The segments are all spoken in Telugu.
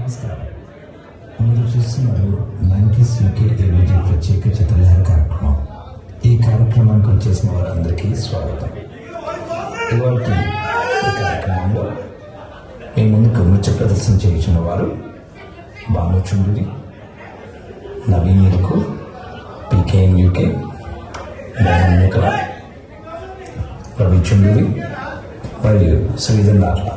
నమస్కారం. మీరు చూస్తున్నారు 90s UK ABG ప్రత్యేక చిత్రలేఖ కార్యక్రమం. ఈ కార్యక్రమానికి వచ్చేసిన వారందరికీ స్వాగతం. ఇవాళ ఈ కార్యక్రమంలో మీ ముందుకు నృత్య ప్రదర్శన చేయించిన వారు భానుచుండూరి, నవీన్ ఇరుకు, PKN UK, మోహన్ రవిచుండూరి మరియు Sridhar నాట్ల.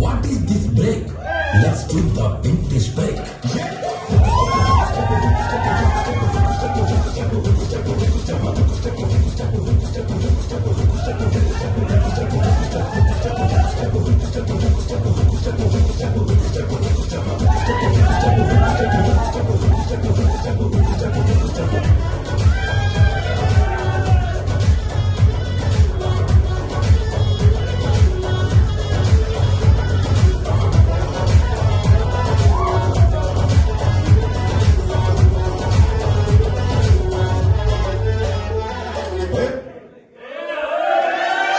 What is this break? Let's do the vintage break.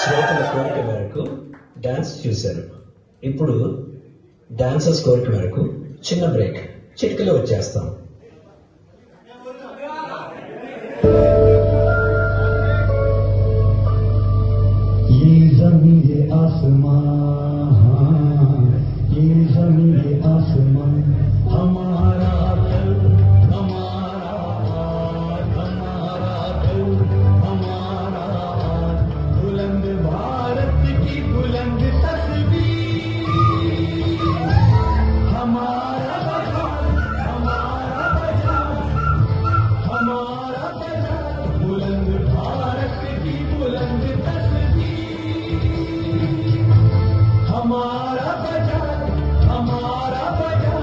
శ్రోతల కోరిక మేరకు డాన్స్ చూశారు. ఇప్పుడు డాన్సర్స్ కోరిక మేరకు చిన్న బ్రేక్, చిటికలో వచ్చేస్తాం. ये ज़मीन ये आसमान, ये ज़मीन ये आसमान, हमारा दिल, हमारा हाथ, हमारा दिल, हमारा हाथ, बुलंद भारत की बुलंद तस्वीर, हमारा बजाओ, हमारा बजाओ, हमारा बजाओ, बुलंद भारत की बुलंद हमारा बजाओ, हमारा बजाओ.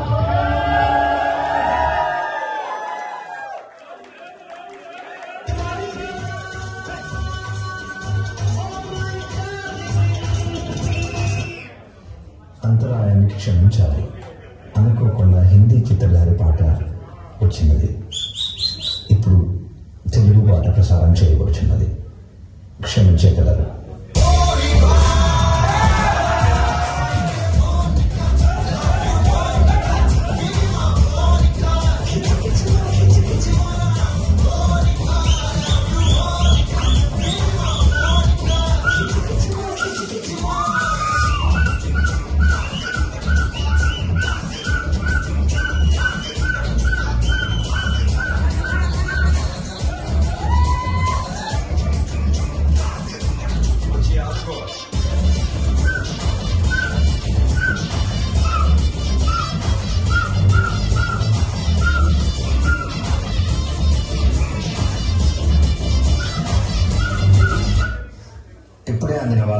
అంతరాయాన్ని క్షమించాలి. అనుకోకుండా హిందీ చిత్రధారి పాట వచ్చినది. ఇప్పుడు తెలుగు పాట ప్రసారం చేయబడుచున్నది. క్షమించగలరు.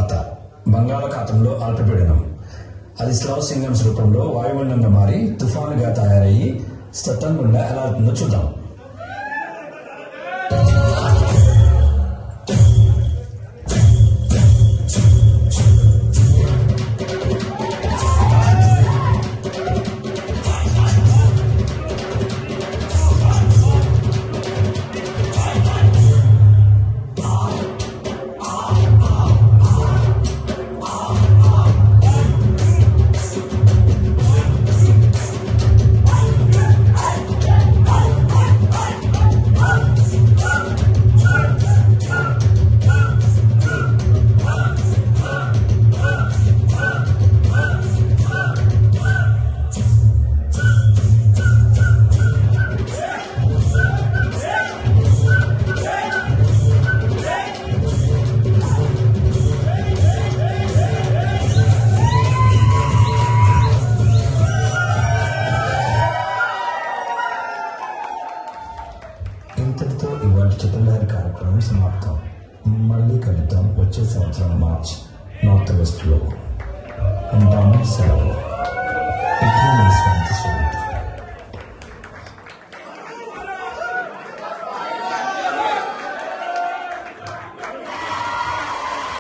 వార్త. బంగాళాఖాతంలో అల్పపీడనం. అది స్లవ సింగమ్స్ రూపంలో వాయుగుండంగా మారి తుఫానుగా తయారయ్యి సత్తం గుండా ఎలా అవుతుందో చూద్దాం. ఇంతటితో ఇవాళ చిత్రలహరి కార్యక్రమం సమాప్తం. మళ్ళీ కలుద్దాం వచ్చే సంవత్సరం మార్చ్ నార్త్ వెస్ట్లో. ఉంటాము, సెలవు. ఇట్లా మీ స్వంత స్వరూప్.